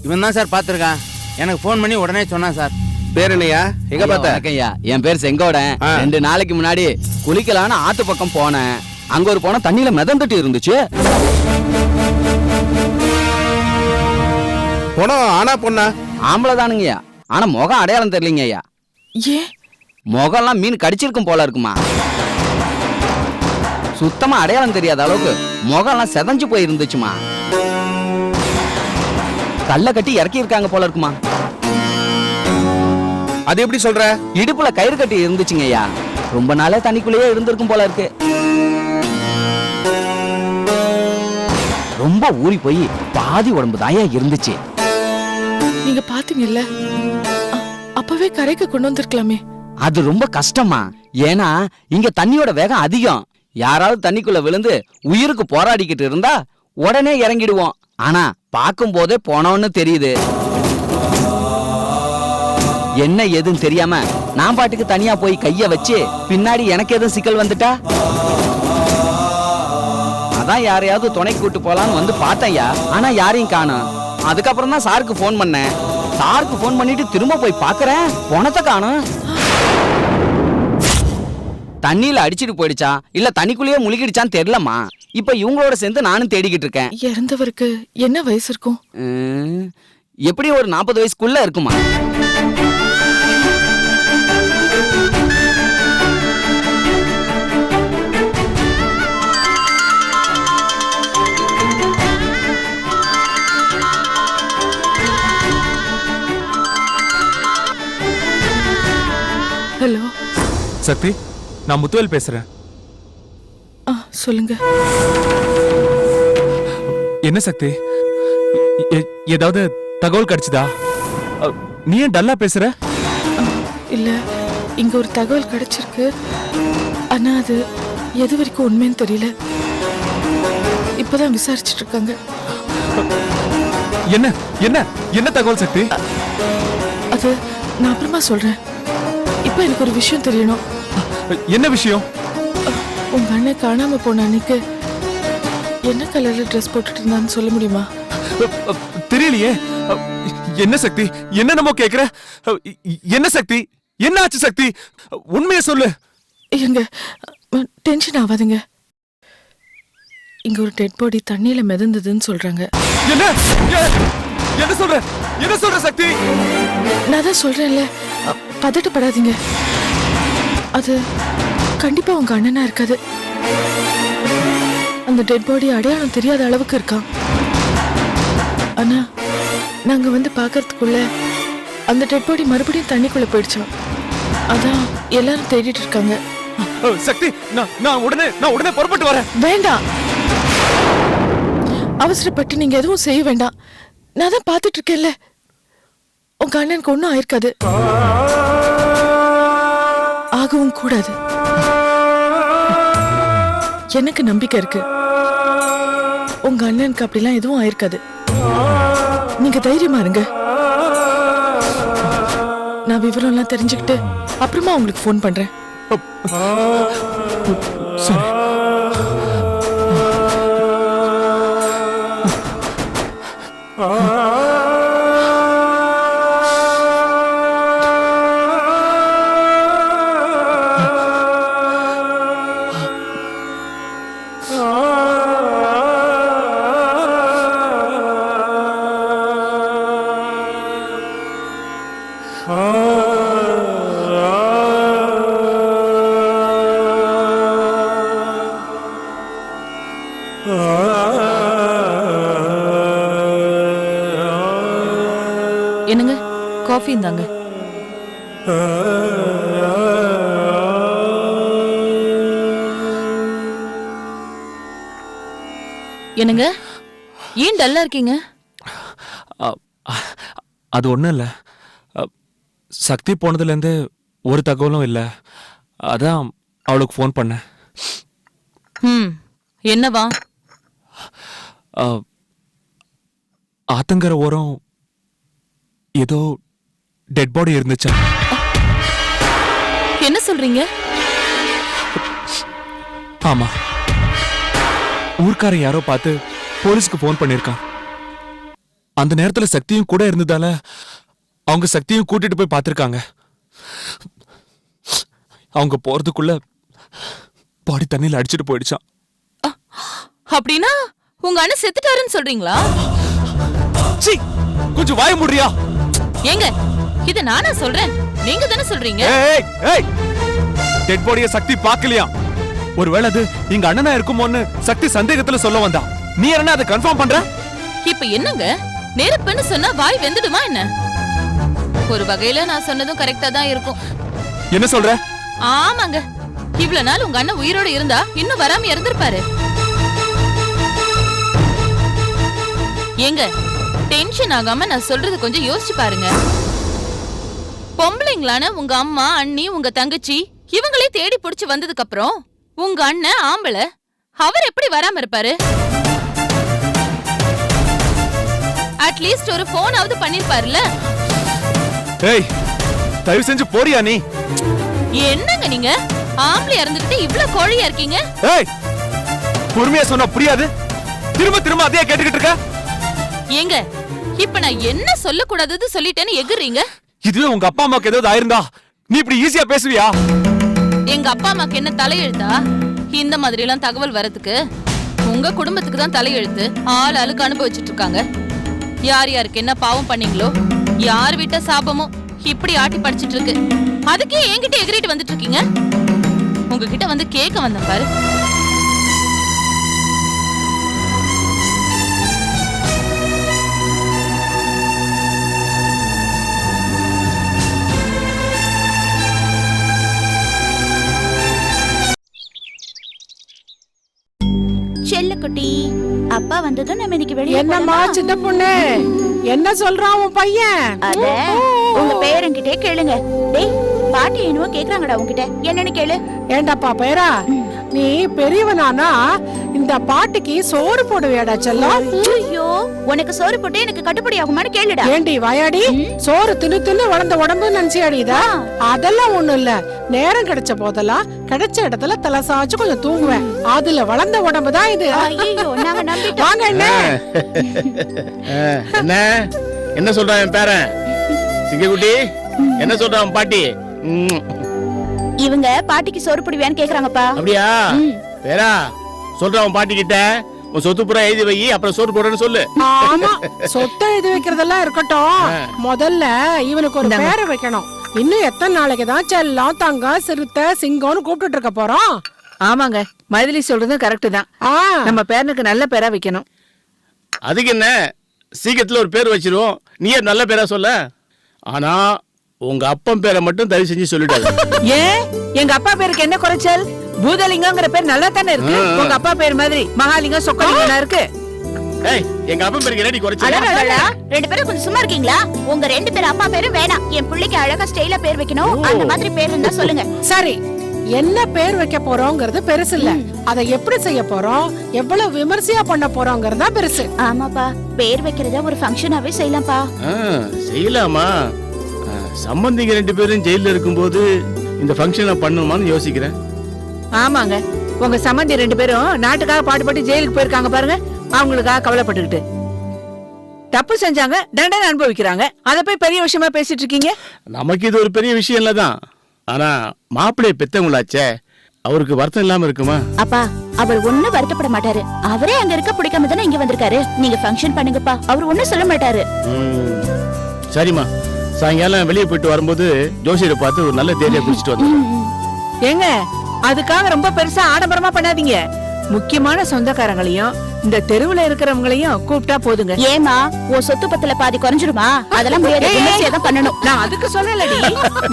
இவன் தான் சார் பார்த்துருக்கான். எனக்கு ஃபோன் பண்ணி உடனே சொன்னான் சார். பேர் என்னையா? எங்க பார்த்த? ஐயா என் பேர் செங்கோடன். 2 நாளைக்கு முன்னாடி குளிக்கலான்னு ஆத்து பக்கம் போனேன். அங்க ஒரு போன தண்ணியில மிதந்துட்டு இருந்துச்சு. போனோம். ஆனா பொண்ணா? ஆம்பளை தானுங்கய்யா. ஆனா முகம் அடையாளம் தெரியலங்க ஐயா. ஏன் முகம்லாம் மீன் கடிச்சிருக்கும் போல இருக்குமா. சுத்தமா அடையாளம் தெரியாத அளவுக்கு முகம்லாம் செதஞ்சு போய் இருந்துச்சுமா. கல்ல கட்டி இறக்கி இருக்காங்க போல இருக்குமா. அது எப்படி சொல்ற? இடுப்புல கயிறு கட்டி இருந்துச்சுங்க ஐயா. ரொம்ப நாளே தண்ணிக்குள்ளேயே இருந்திருக்கும் போல இருக்கு. ரொம்ப ஊறி போய் பாதி உடம்பு தாயா இருந்துச்சு. நீங்க பாத்தீங்கல்ல, அப்பவே கரைக்கு கொண்டு வந்திருக்கலாமே. அது ரொம்ப கஷ்டமா. ஏன்னா இங்க தண்ணியோட வேகம் அதிகம். யாராவது தண்ணிக்குள்ள விழுந்து உயிருக்கு போராடிக்கிட்டு இருந்தா உடனே இறங்கிடுவோம். ஆனா பார்க்கும் போதே போனோன்னு தெரியுது. என்ன ஏதுன்னு தெரியாம நான் பாட்டுக்கு தனியா போய் கைய வச்சு பின்னாடி எனக்கு எதுவும் சிக்கல் வந்துட்டா, அதான் யாரையாவது துணை கூட்டு போலான்னு வந்து பார்த்தேன்யா. ஆனா யாரையும் காணோம். அதுக்கப்புறம் தான் சாருக்கு போன் பண்ணேன். சாருக்கு போன் பண்ணிட்டு திரும்ப போய் பாக்குறேன், பணத்தை காணோம். தண்ணியில அடிச்சிட்டு போயிடுச்சா இல்ல தண்ணிக்குள்ளேயே முழுகிடுச்சான்னு தெரியலமா. இப்ப இவங்களோட சேர்ந்து நானும் தேடிக்கிட்டு இருக்கேன். இறந்தவருக்கு என்ன வயசு இருக்கும்? எப்படி ஒரு 40 வயசுக்குள்ள இருக்குமா. ஹலோ சக்தி, நான் முத்துவேல் பேசுறேன். சொல்லுங்க. என்ன சக்தி, ஏதாவது தகவல் கிடைச்சதா? நீ ஏன் டல்லா பேசுற? இல்ல, இங்க ஒரு தகவல் கிடைச்சிருக்கு. ஆனா அது எது வரைக்கும் உண்மைன்னு தெரியல. இப்பதான் விசாரிச்சுட்டு இருக்காங்க. என்ன என்ன என்ன தகவல் சக்தி? அது நான் அப்புறமா சொல்றேன். இப்ப எனக்கு ஒரு விஷயம் தெரியணும். என்ன விஷயம்? உங்க அண்ணன் காணாம போன அன்னைக்கு என்ன கலர்ல ட்ரெஸ் போட்டுட்டு இருந்தான்னு சொல்ல முடியுமா? தெரியலையே. என்ன சக்தி, என்ன நம்ம கேக்குற? என்ன சக்தி, என்ன ஆச்சு சக்தி? உண்மையை சொல்லு. எங்க டென்ஷன் ஆகாதுங்க. இங்க ஒரு டெட் பாடி தண்ணியில மிதந்ததுன்னு சொல்றாங்க. என்ன என்ன சொல்ற? என்ன சொல்ற சக்தி? நான் தான் சொல்றேன்ல, பதட்டப்படாதீங்க. அது கண்டிப்பா உங்க அண்ணனா இருக்காது. அந்த டெட் பாடி அடையாளம் தெரியாத அளவுக்கு இருக்கான். ஆனா நாங்க வந்து பாக்கிறதுக்குள்ள அந்த டெட் பாடி மறுபடியும் தண்ணிக்குள்ள போயிடுச்சான். அதான் எல்லாரும் தேடிட்டு இருக்காங்க. சக்தி, நான் உடனே புறப்பட்டு வரேன். வேண்டாம், அவசரப்பட்டு நீங்க எதுவும் செய்ய வேண்டாம். நான் தான் பாத்துட்டு இருக்கேன்ல, உங்க அண்ணனுக்கு ஒன்னும் ஆயிருக்காது, ஆகவும் கூடாது. எனக்கு நம்பிக்கை இருக்கு. உங்க அண்ணனுக்கு அப்படிலாம் எதுவும் ஆயிருக்காது. நீங்க தைரியமா இருங்க. நான் விவரம் எல்லாம் தெரிஞ்சுக்கிட்டு அப்புறமா உங்களுக்கு போன் பண்றேன். சரி. என்னங்க, காஃபி இந்தாங்க. என்னங்க, ஏன் டல்லா இருக்கீங்க? அது ஒண்ணும் இல்ல. சக்தி போனதுலேருந்து ஒரு தகவலும் இல்லை. அதான் அவளுக்கு ஃபோன் பண்ணேன். என்னவா? ஆத்தங்கர ஓரம் ஏதோ டெட் பாடி இருந்துச்சா? என்ன சொல்றீங்க? ஆமா, ஊர்க்காரன் யாரோ பார்த்து போலீஸ்க்கு ஃபோன் பண்ணிருக்கான். அந்த நேரத்துல சக்தியும் கூட இருந்ததால அவங்க சக்தியும் கூட்டிட்டு போய் பார்த்திருக்காங்க. அவங்க போறதுக்குள்ள பாடி தண்ணியில அடிச்சிட்டு போயிடுச்சான். அப்படின்னா உங்க அண்ணன் செத்துட்டாருன்னு சொல்றீங்களா? சீ, கொஞ்சம் வாய முடியா? ஏங்க இத நானா சொல்றேன், நீங்க தானே சொல்றீங்க. டெட் பாடிய சக்தி பார்க்கலையா? ஒருவேளை அது எங்க அண்ணனா இருக்குமோன்னு சக்தி சந்தேகத்துல சொல்ல வந்தா. நீ என்ன அதை கன்ஃபார்ம் பண்ற? இப்ப என்னங்க, நெருப்புன்னு சொன்னா வாய் வெந்துடுமா என்ன? ஒரு வகையில நான் சொன்னதும் கரெக்டா தான் இருக்கும். என்ன சொல்ற? ஆமாங்க, இவ்வளவு நாள் உங்க அண்ணன் உயிரோட இருந்தா இன்னும் வராம இறந்திருப்பாரு. ஏங்க டென்ஷன் ஆகாம நான் சொல்றது கொஞ்சம் யோசிச்சு பாருங்க. பொம்பளைங்களான உங்க அம்மா, அண்ணி, உங்க தங்கச்சி இவங்களே தேடி புடிச்சு வந்ததுக்கு அப்புறம் உங்க அண்ணன் ஆம்பளை, அவர் எப்படி வராம இருப்பாரு? அட்லீஸ்ட் ஒரு போனாவது பண்ணிருப்பாருல. ஏய், தயவு செஞ்சு போறியா நீ? என்னங்க நீங்க ஆம்பளை இறந்துகிட்டு இவ்ளோ கோழியா இருக்கீங்க? ஏய், பொறுமையா சொன்னா புரியாது, திரும்ப திரும்ப அதையே கேட்டுக்கிட்டு இருக்க. ஏங்க இப்ப நான் என்ன சொல்லக்கூடாதது சொல்லிட்டேன்னு எகுறீங்க. இதுவே உங்க அப்பா அம்மாக்கு ஏதாவது ஆயிருந்தா நீ இப்படி ஈஸியா பேசுவியா? எங்க அப்பா அம்மாக்கு என்ன தலையெழுத்தா இந்த மாதிரி எல்லாம் தகவல் வரதுக்கு? உங்க குடும்பத்துக்கு தான் தலையெழுத்து. ஆள் ஆளுக்கு அனுபவிச்சுட்டு இருக்காங்க. யார் யாருக்கு என்ன பாவம் பண்ணீங்களோ, யார் விட்ட சாபமோ இப்படி ஆட்டி படிச்சிட்டு இருக்கு. அதுக்கே என்கிட்ட எகிரிட்டு வந்துட்டு இருக்கீங்க. உங்ககிட்ட வந்து கேட்க வந்தேன் பாரு. செல்லக்குட்டி, அப்பா வந்ததும் நம்ம இன்னைக்கு வெளியே என்னம்மா சின்ன பொண்ணு, என்ன சொல்றான் உன் பையன்? அத உங்க பேரன்கிட்டே கேளுங்க. டேய், பாட்டி என்னவோ கேக்குறாங்கடா உன்கிட்ட, என்னன்னு கேளு. ஏண்டாப்பா பேரா, நீ பெரியவனானா இந்த பாட்டிக்கு சோறு போடுவியாடா செல்லம்? ஐயோ, உனக்கு சோறு போட்டு எனக்கு கட்டுப்படி ஆகுமான்னு கேளுடா. ஏண்டி வாயாடி, சோறு தின்னு தின்னு வளர்ந்த உடம்பு நினைச்சியாடிதா? அதெல்லாம் ஒண்ணும் இல்ல, நேரம் கிடைச்ச போதெல்லாம் கிடைச்ச இடத்துல தலை சாச்சு கொஞ்சம் தூங்குவேன். அதுல வளர்ந்த உடம்பு தான் இது. ஐயோ, நாங்க நம்பிட்டோம். வாங்க என்ன என்ன என்ன சொல்றான் என் பேரன் சிங்கக்குட்டி? என்ன சொல்றான் பாட்டி? இவங்க பாட்டிக்கு சோறு போடுவியான்னு கேக்குறாங்கப்பா. அப்படியா? பேரா சொல்றான் பாட்டி கிட்ட, உன் சொத்து புறா எழுதி வை, அப்புறம் சோறு போடுறேன்னு சொல்லு. ஆமா, சொத்தை எழுதி வைக்கிறதெல்லாம் இருக்கட்டும், முதல்ல இவனுக்கு ஒரு பேரை வைக்கணும். இன்னும் எத்தனை நாளைக்கு தான் செல்லம், தங்கம், சிறுத்தை, சிங்கம்னு கூப்பிட்டு இருக்க போறோம்? ஆமாங்க, மைதிலி சொல்றதும் கரெக்ட் தான். நம்ம பேரனுக்கு நல்ல பேரா வைக்கணும். அதுக்கு என்ன, சீக்கிரத்துல ஒரு பேர் வச்சிருவோம். நீயே நல்ல பேரா சொல்ல. ஆனா உங்க அப்பன் பேரை மட்டும் தயவு செஞ்சு சொல்லிட்டாரு. ஏன், எங்க அப்பா பேருக்கு என்ன குறைச்சல்? பூதலிங்கம்ங்கிற பேர் நல்லா தானே இருக்கு. உங்க அப்பா பேர் மாதிரி மகாலிங்கம், சொக்கலிங்கம் இருக்கு. ஏய், எங்க அப்பன் பேருக்கு என்னடி குறைச்சல்? அடடடடா, ரெண்டு பேரும் கொஞ்சம் சும்மா இருக்கீங்களா? உங்க ரெண்டு பேர் அப்பா பேரும் வேணாம். என் பிள்ளைக்கு அழகா ஸ்டைலா பேர் வைக்கணும். அந்த மாதிரி பேர் இருந்தா சொல்லுங்க. சரி, என்ன பேர் வைக்க போறோங்கிறது பெருசு இல்ல, அதை எப்படி செய்ய போறோம், எவ்வளவு விமர்சையா பண்ண போறோங்கிறதா பெருசு. ஆமாப்பா, பேர் வைக்கிறத ஒரு ஃபங்க்ஷனாவே செய்யலாம்ப்பா. செய்யலாமா? சம்பந்திங்க ரெண்டு பேரும் ஜெயில இருக்கும்போது இந்த ஃபங்க்ஷனை பண்ணணுமான்னு யோசிக்கிறேன். ஆமாங்க, உங்க சம்பந்தி ரெண்டு பேரும் நாட்டுக்காக பாடுபட்டு ஜெயிலுக்கு போயிருக்காங்க பாருங்க. அவங்களுக்காக கவலைப்பட்டுக்கிட்டு தப்பு செஞ்சாங்க, தண்டனை அனுபவிக்கிறாங்க. அத போய் பெரிய விஷயமா பேசிட்டு இருக்கீங்க. நமக்கு இது ஒரு பெரிய விஷயம் இல்லதான், ஆனா மாப்பிள்ளைய பெத்தவங்களாச்சே, அவருக்கு வருத்தம் இல்லாம இருக்குமா? அப்பா, அவர் ஒண்ணு வருத்தப்பட மாட்டாரு. அவரே அங்க இருக்க பிடிக்காம தானே இங்க வந்திருக்காரு. நீங்க ஃபங்க்ஷன் பண்ணுங்கப்பா, அவர் ஒண்ணு சொல்ல மாட்டாரு. சரிம்மா, சாயங்காலம் வெளியே போயிட்டு வரும்போது ஜோசியரை பார்த்து ஒரு நல்ல தேதியை குடிச்சிட்டு வந்தோம். ஏங்க, அதுக்காக ரொம்ப பெருசா ஆடம்பரமா பண்ணாதீங்க. முக்கியமான சொந்தக்காரங்களையும் இந்த தெருவுல இருக்கிறவங்களையும் கூப்பிட்டா போதுங்க. ஏமா, உன் சொத்து பத்துல பாதி குறைஞ்சிருமா? அதெல்லாம் முடியாது, விமர்சையா பண்ணணும். நான் அதுக்கு சொல்லலடி.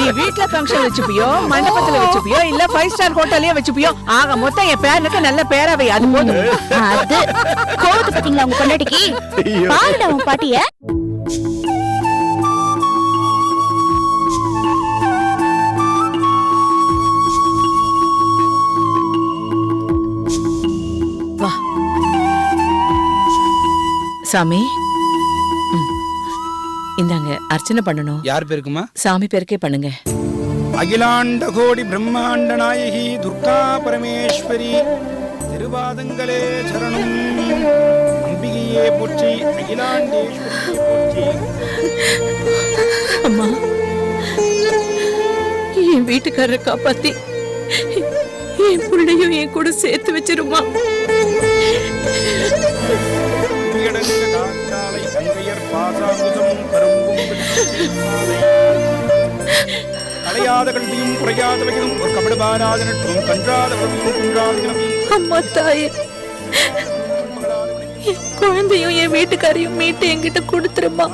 நீ வீட்ல ஃபங்க்ஷன் வச்சுப்பியோ, மண்டபத்துல வச்சுப்பியோ, இல்ல 5 ஸ்டார் ஹோட்டல்லயே வச்சுப்பியோ, ஆக மொத்தம் என் பேரனுக்கு நல்ல பேராவை, அது போதும். அது கோவத்தை பாத்தீங்களா உங்க பொண்டாட்டிக்கு? பாருடா உன் பாட்டிய. சாமி, இந்தாங்க அர்ச்சனை பண்ணணும். யார் பேருக்குமா? சாமி பேருக்கே பண்ணுங்க. அகிலாண்ட கோடி பிரம்மாண்ட நாயகி துர்கா பரமேஸ்வரி திருவாதங்களே சரணம். அம்பிகையே போற்றி அகிலாண்டேஸ்வரியே போற்றி. அம்மா, என் வீட்டுக்காரரை காப்பாத்தி என் பிள்ளையும் என் கூட சேர்த்து வச்சிருமா. உயடங்க காத்தாலை கங்கையர் பாசாங்குதம் கரும்பும் அடையாத கல்வியும் குறையாத வகையும் ஒரு கபடபாராத நட்பும் கன்றாத கல்வியும் குன்றாத கிழமையும் அம்மா தாயே, என் குழந்தையும் என் வீட்டுக்காரையும் மீட்டு என்கிட்ட கொடுத்துருமா.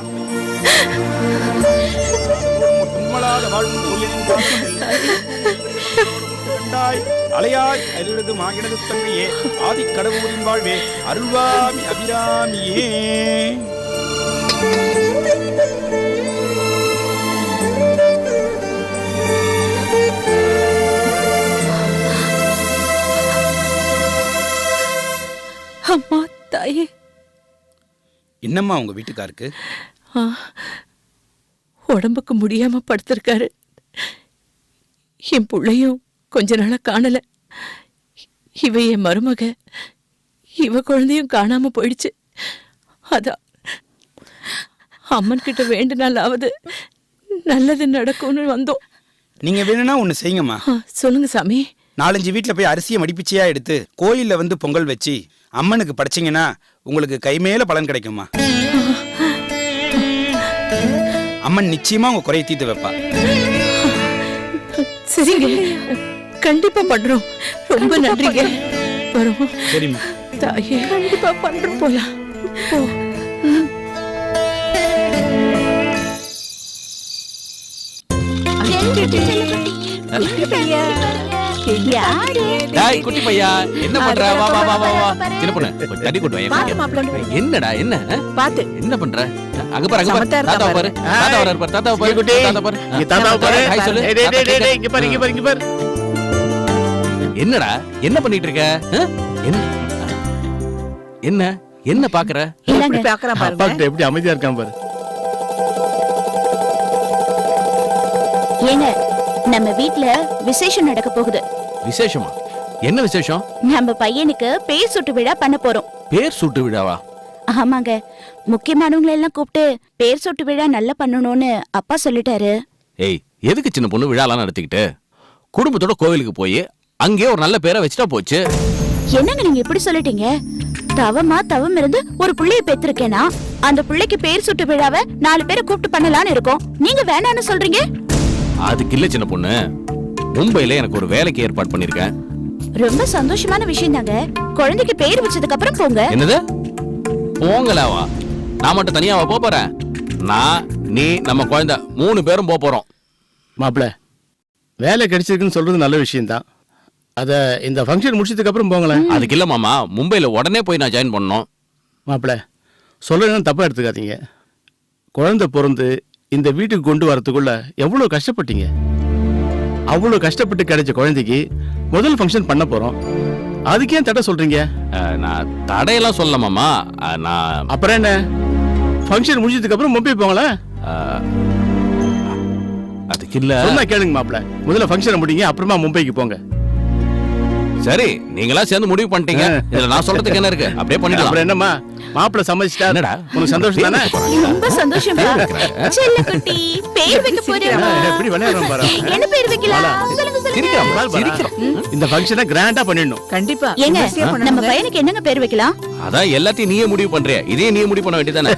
தும்மலாத வாழ்வும் உயிரின் கண்டாய் அலையாய் அருளது மாகினது தங்கையே ஆதி கடவுளின் வாழ்வே அருள்வாமி அபிராமியே. அம்மா தாயே. என்னம்மா உங்க வீட்டுக்காருக்கு? உடம்புக்கு முடியாம படுத்திருக்காரு. என் பிள்ளையும் கொஞ்ச நாளா காணல. இவ என் மருமக, இவ குழந்தையும் காணாம போயிடுச்சு. அதான் அம்மன் கிட்ட வேண்டுனாலாவது நல்லது நடக்கும்னு வந்தோம். நீங்க வேணும்னா ஒண்ணு செய்யுங்கம்மா. சொல்லுங்க சாமி. 4-5 வீட்டுல போய் அரிசியை மடிப்பிச்சையா எடுத்து கோயில்ல வந்து பொங்கல் வச்சு அம்மனுக்கு படைச்சிங்கன்னா உங்களுக்கு கை மேல பலன் கிடைக்குமா. அம்மன் நிச்சயமா உங்க குறையை தீர்த்து வைப்பா. சரிங்க, கண்டிப்பா பண்றோம். ரொம்ப நன்றிங்க. வரோம். சரிம்மா. தாயே, கண்டிப்பா பண்றோம். போலாம். டேய் குட்டி பையா, என்ன பண்ற? வா வா வா வா வா. சின்ன பொண்ணு, கொஞ்சம் தண்ணி கொண்டு வா. என்னடா என்ன? பாத்து என்ன பண்ற? அங்க பாரு, அங்க பாரு. சமத்தா இருக்கா தாத்தா பாரு. தாத்தா வராரு பாரு. தாத்தா பாரு. குட்டி. தாத்தா பாரு. இங்க தாத்தாவை பாரு. ஹாய் சொல்லு. டேய், டேய், டேய், டேய், இங்க பாரு, இங்க பாரு, இங்க பாரு. என்னடா? என்ன பண்ணிட்டு இருக்க? என்ன? என்ன? என்ன பாக்குற? எப்படி பாக்குறா அப்பா பாருங்க. கிட்ட எப்படி அமைதியா இருக்கான் பாரு. ஏங்க, நம்ம வீட்ல விசேஷம் நடக்க போகுது. விசேஷமா? என்ன விசேஷம்? நம்ம பையனுக்கு பேர் சுட்டு விழா பண்ண போறோம். பேர் சூட்டு விழாவா? ஆமாங்க, முக்கியமானவங்களை எல்லாம் கூப்பிட்டு பேர் சொட்டு விழா நல்லா பண்ணணும்னு அப்பா சொல்லிட்டாரு. ஏய், எதுக்கு சின்ன பொண்ணு விழாலாம் நடத்திக்கிட்டு? குடும்பத்தோட கோவிலுக்கு போய் அங்கேயே ஒரு நல்ல பேரை வச்சுட்டா போச்சு. என்னங்க நீங்க இப்படி சொல்லிட்டீங்க? தவம் இருந்து ஒரு புள்ளைய பெற்றிருக்கேனா, அந்த புள்ளைக்கு பேர் சுட்டு விழாவை 4 பேரை கூப்பிட்டு பண்ணலாம்னு இருக்கோம். நீங்க வேணான்னு சொல்றீங்க? அதுக்கு இல்ல சின்ன பொண்ணு, மும்பைல எனக்கு ஒரு வேலைக்கு ஏற்பாடு பண்ணிருக்கேன். ரொம்ப சந்தோஷமான விஷயம் தாங்க. குழந்தைக்கு பேர் வச்சதுக்கு அப்புறம் போங்க. என்னது போங்களாவா? நான் மட்டும் தனியாவா போறேன்? நான், நீ, நம்ம குழந்தை 3 பேரும் போறோம். மாப்பிள்ள, வேலை கிடைச்சிருக்குன்னு சொல்றது நல்ல விஷயம்தான். அத இந்த ஃபங்க்ஷன் முடிச்சதுக்கு அப்புறம் போங்களேன். அதுக்கு இல்ல மாமா, மும்பைல உடனே போய் நான் ஜாயின் பண்ணணும். மாப்பிள்ள, சொல்றதுன்னு தப்பா எடுத்துக்காதீங்க. குழந்தை பிறந்து இந்த வீட்டுக்கு கொண்டு வரதுக்குள்ள எவ்வளவு கஷ்டப்பட்டீங்க. அவ்வளவு கஷ்டப்பட்டு கிடைச்ச குழந்தைக்கு முதல் ஃபங்க்ஷன் பண்ண போறோம். அதுக்கு ஏன் தடை சொல்றீங்க? நான் தடையெல்லாம் சொல்ல மாமா. நான் அப்புறம் என்ன, ஃபங்க்ஷன் முடிஞ்சதுக்கு அப்புறம் மும்பை போங்களேன். அதுக்கு இல்ல. சொன்னா கேளுங்க மாப்பிள்ள, முதல்ல ஃபங்க்ஷனை முடிங்க, அப்புறமா மும்பைக்கு போங்க. சரி, நீங்களா சேர்ந்து முடிவு பண்ணிட்டீங்க. இதுல நான் சொல்றதுக்கு என்ன இருக்கு? அப்படியே பண்ணிடலாம். அப்புறம் என்னம்மா, மாப்பிள்ள சம்மதிச்சிட்டா? என்னடா? உனக்கு சந்தோஷம் தானே? ரொம்ப சந்தோஷம். செல்லக்குட்டி, பேர் வைக்க போறேன். எப்படி விளையாடுறோம் பாரு. என்ன பேர் வைக்கலாம்? சொல்லுங்க சொல்லுங்க. சிரிக்கிறான், சிரிக்கிறான். இந்த ஃபங்க்ஷனை கிராண்டா பண்ணிடணும். கண்டிப்பா. ஏங்க, விமர்சையா நம்ம பண்ணுங்க. பையனுக்கு என்னங்க பேர் வைக்கலாம்? அதான் எல்லாத்தையும் நீயே முடிவு பண்றிய. இதையே நீயே முடிவு பண்ண வேண்டியதானே?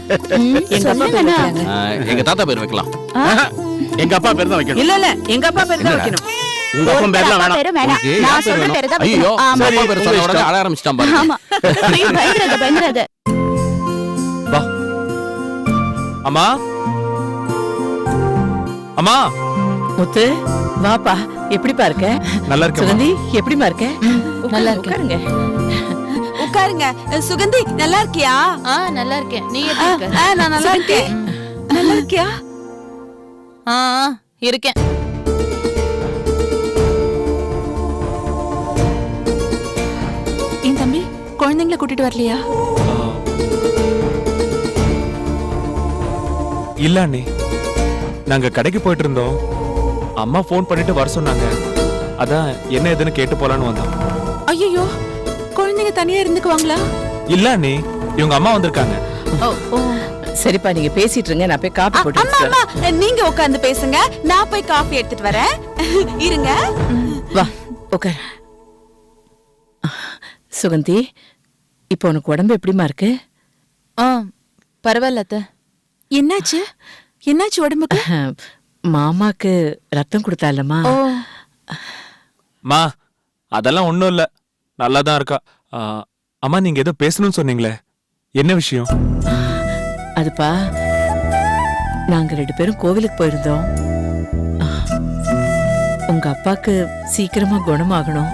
எங்க அப்பா பேர் சொல்லுங்கண்ணா. வைக்கலாங்க. எங்க தாத்தா பேர் வைக்கலாம். ஆஹா, எங்க அப்பா பேர் தான் வைக்கணும். இல்ல இல்ல, எங்க அப்பா பேர் தான் வைக்கணும். உங்க அப்பா பேர்லாம் அப்பா வேணாம். பேரும் வேணாம். உனக்கு நான் யார் பேர் சொல்ற வேணும்? பேரை தான் ஐயோ, வைக்கணும். ஆமா. அப்பா பேர் சொன்ன உடனே அழ ஆரம்பிச்சிட்டான் பாரு. ஆமா. ஐயோ, பயந்துராத, பயந்துராத. வா. அம்மா, அம்மா, முத்து, வாப்பா. எப்படிப்பா இருக்க? நல்லா இருக்கேன். சுகந்தி, எப்படிமா இருக்க? நல்லா இருக்கேன். உட்காருங்க. உட்காருங்க. சுகந்தி, நல்லா இருக்கியா? நல்லா இருக்கேன். நீ எப்படி இருக்க? நான் நல்லா இருக்கேன். நல்லா இருக்கியா? இருக்கேன். என் தம்பி குழந்தைங்களை கூட்டிட்டு வரலையா? இல்ல அண்ணி, நாங்க கடைக்கு போயிட்டு இருந்தோம். அம்மா ஃபோன் பண்ணிட்டு வர சொன்னாங்க. அதான் என்ன ஏதுன்னு கேட்டு போலான்னு வந்தோம். ஐயோ, குழந்தைங்க தனியா இருந்துக்குவாங்களா? இல்ல அண்ணி, இவங்க அம்மா வந்திருக்காங்க. சரிப்பா நீங்க பேசிட்டு இருங்க, நான் போய் காப்பி போட்டு அம்மா அம்மா நீங்க உட்கார்ந்து பேசுங்க, நான் போய் காஃபி எடுத்துட்டு வரேன். இருங்க. வா உட்கார். சுகந்தி, இப்போ உனக்கு உடம்பு எப்படிமா இருக்கு? பரவாயில்ல அத்தை. என்னாச்சு என்னாச்சு உடம்புக்கு? மாமாக்கு ரத்தம் கொடுத்தாலம்மா. மா அதெல்லாம் ஒண்ணும் இல்ல, நல்லா தான் இருக்கா. அம்மா நீங்க ஏதோ பேசணும்னு சொன்னீங்களே, என்ன விஷயம்? அதுப்பா, நாங்க 2 பேரும் கோவிலுக்கு போயிருந்தோம். உங்க அப்பாக்கு சீக்கிரமா குணமாகணும்,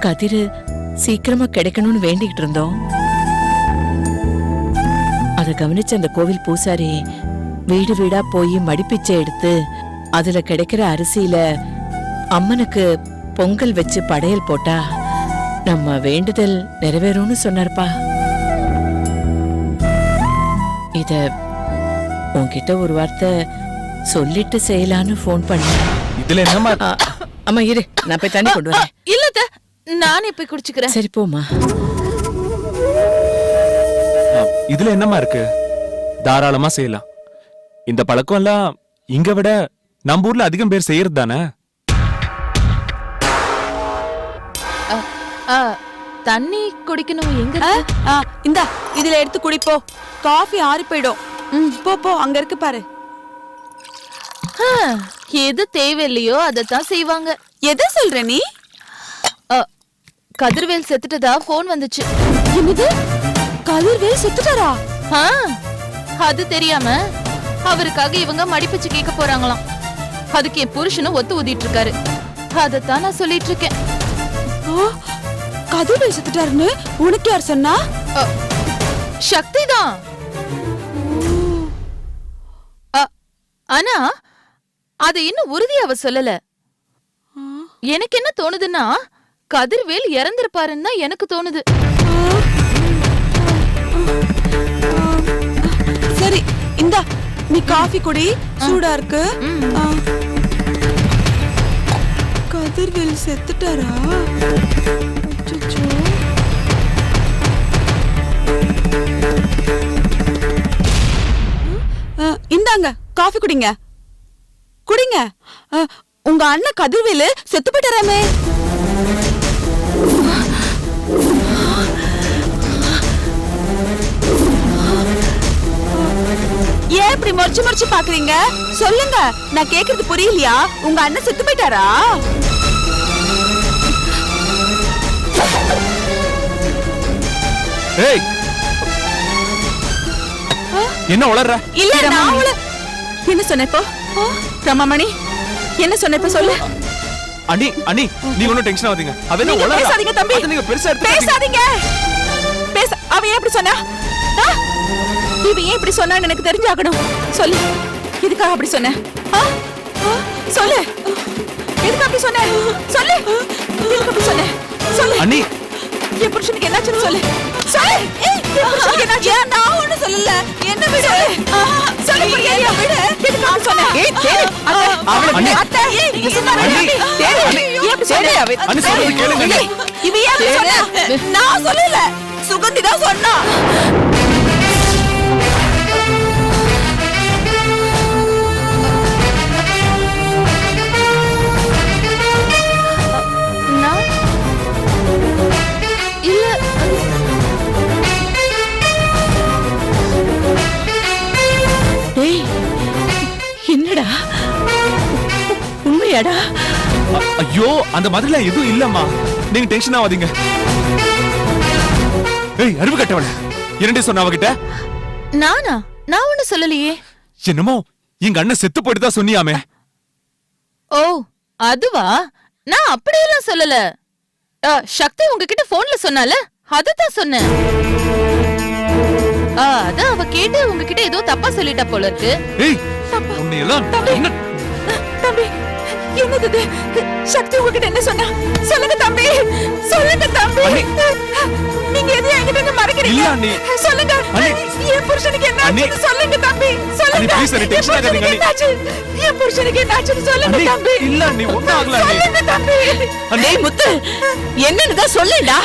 கதிரு சீக்கிரமா கிடைக்கணும்னு வேண்டிக்கிட்டு இருந்தோம். அதை கவனிச்ச அந்த கோவில் பூசாரி வீடு வீடா போய் மடிப்பிச்சை எடுத்து அதுல கிடைக்கிற அரிசியில அம்மனுக்கு பொங்கல் வச்சு படையல் போட்டா நம்ம வேண்டுதல் நிறைவேறும்னு சொன்னார்ப்பா. இத உன்கிட்ட ஒரு வார்த்தை சொல்லிட்டு செய்யலான்னு போன் பண்ண. இதுல என்னமா? அம்மா இரு, நான் போய் தண்ணி கொண்டு வரேன். இல்ல அத்தை, நானே போய் குடிச்சுக்கிறேன். சரி போமா. இதுல என்னமா இருக்கு? தாராளமா செய்யலாம். இந்த பழக்கம் எல்லாம் இங்க விட நம்ம ஊர்ல அதிகம் பேர் செய்யறது தானே. தண்ணி குடிக்கணும். எங்க இருக்கு? இந்தா இதுல எடுத்து குடிப்போ, காஃபி ஆறி போயிடும். போ போ, அங்க இருக்கு பாரு. எது தேவையில்லையோ அதைத்தான் செய்வாங்க. எதை சொல்ற நீ? கதிர்வேல் செத்துட்டதா போன் வந்துச்சு. என்னது? கதிர்வேல் செத்துட்டாரா? அது தெரியாம அவருக்காக இவங்க மடிப்பிச்சு கேட்க போறாங்களாம். அதுக்கு என் புருஷனும் ஒத்து ஊதிட்டு இருக்காரு. அதத்தான் நான் சொல்லிட்டு இருக்கேன். கதிர்வேல் செத்துட்டாருன்னு உனக்கு யார் சொன்னா? சக்தி தான். ஆனா அது இன்னும் உறுதியா அவ சொல்லல. எனக்கு என்ன தோணுதுன்னா, கதிர்வேல் இறந்திருப்பாருன்னு தான் எனக்கு தோணுது. சரி இந்தா நீ காஃபி குடி, சூடா இருக்கு. கதிர்வேல் செத்துட்டாரா? அச்சச்சோ. இந்தாங்க காஃபி குடிங்க குடிங்க. உங்க அண்ணன் கதிர்வேலு செத்து போயிட்டாராமே. ஏன் இப்படி மொறிச்சு மொறிச்சு பாக்குறீங்க? சொல்லுங்க, நான் கேக்குறது புரியலையா? உங்க அண்ணன் செத்து போயிட்டாரா? ஏய், என்ன உளறற? இல்ல நான் என்ன சொன்ன இப்போ? ரமாமணி என்ன சொன்ன இப்ப சொல்லு. அண்ணி அண்ணி நீங்க ஒன்னும் டென்ஷன் ஆகாதீங்க. அவ என்ன உளறற? பேசாதீங்க தம்பி. அத நீங்க பெருசா எடுத்துக்காதீங்க. பேசாதீங்க. அவ ஏன் இப்படி சொன்னா? இவ ஏன் இப்படி சொன்னான்னு எனக்கு தெரிஞ்சாகணும். சொல்லு, எதுக்காக அப்படி சொன்ன? சொல்லு, எதுக்கு அப்படி சொன்ன? சொல்லு, எதுக்கு அப்படி சொன்ன? சொல்லு அண்ணி. என் புருஷனுக்கு என்னாச்சுன்னு சொல்லு. சொல்லு, என் புருஷனுக்கு என்னாச்சு? நான் ஒண்ணும் சொல்லல. என்ன விடு. சொல்லு புரியா? விடு. எதுக்கு அப்படி சொன்ன? அத்தை, நீங்க சும்மா இருங்க. ஏன் அப்படி சொன்ன? அண்ணி சொல்றது கேளுங்க. இவ ஏன் அப்படி சொன்னா? நான் சொல்லல, சுகந்தி தான் சொன்னா. என்னடா உண்மையாடா? ஐயோ அந்த மாதிரிலாம் எதுவும் இல்லம்மா, நீங்க டென்ஷன் ஆகாதீங்க. ஏய் அறிவு கட்டவள, என்னடி சொன்ன அவகிட்ட? நானா? நான் ஒண்ணு சொல்லலையே. என்னமோ எங்க அண்ணன் செத்து போயிட்டு தான் சொன்னியாமே. ஓ அதுவா? நான் அப்படியெல்லாம் சொல்லல. சக்தி உங்ககிட்ட போன்ல சொன்னால அதத்தான் சொன்னேன். அதான் அவ கேட்டு உங்ககிட்ட ஏதோ தப்பா சொல்லிட்டா போல இருக்கு. ஏய் உன்னை எல்லாம் என்ன? தம்பி என்னது இது? சக்தி உங்ககிட்ட என்ன சொன்னா? சொல்லுங்க தம்பி, சொல்லுங்க தம்பி. நீங்க எதையும் என்கிட்ட மறைக்கிறீங்க. இல்ல அண்ணி. சொல்லுங்க. என் புருஷனுக்கு என்ன ஆச்சு? சொல்லுங்க தம்பி, சொல்லுங்க. என் புருஷனுக்கு என்ன ஆச்சுன்னு சொல்லுங்க தம்பி. இல்ல அண்ணி, ஒண்ணும் ஆகல அண்ணி. சொல்லுங்க தம்பி. டேய் முத்து, என்னன்னு தான் சொல்லுடா.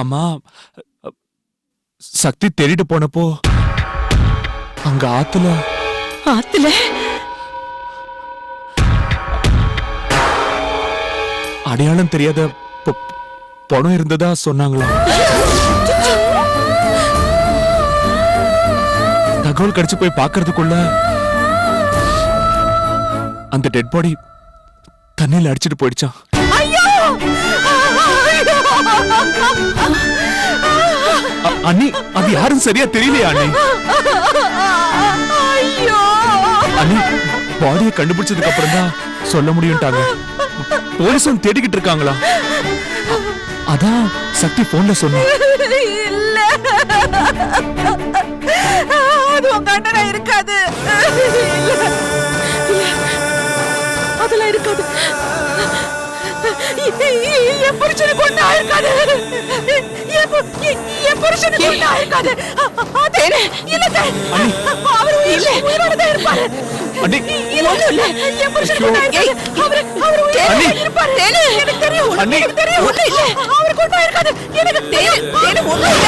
அம்மா சக்தி தேடிட்டு போனப்போ அங்க ஆத்துல ஆத்துல அடையாளம் தெரியாத பணம் இருந்ததா சொன்னாங்களா? தகவல் கிடைச்சு போய் பார்க்கறதுக்குள்ள அந்த டெட் பாடி தண்ணியில அடிச்சிட்டு போயிடுச்சான். அண்ணி அது யாரும் சரியா தெரியலையா அண்ணி? அண்ணி பாடியை கண்டுபிடிச்சதுக்கு அப்புறம் தான் சொல்ல முடியும்ட்டாங்க. போலீஸும் தேடிக்கிட்டு இருக்காங்களா? அதான் சக்தி போன்ல சொன்னா. இல்ல அது உங்க அண்ணனா இருக்காது. அதெல்லாம் இருக்காது. என் புருஷனை கொண்டா இருக்காது. என் புருஷனை கொண்டா இருக்காது. இல்ல அவர் உயிரோட தான் இருப்பாரு. அண்ணி ஒண்ணும் இல்ல. என் புருஷனை கொண்டா இருக்காது. அவர் உயிரோட இருப்பாரு. எனக்கு தெரியும். எனக்கு தெரியும். ஒண்ணும் இல்ல. அவர் கொண்டா இருக்காது. எனக்கு தெரியும். ஒண்ணும்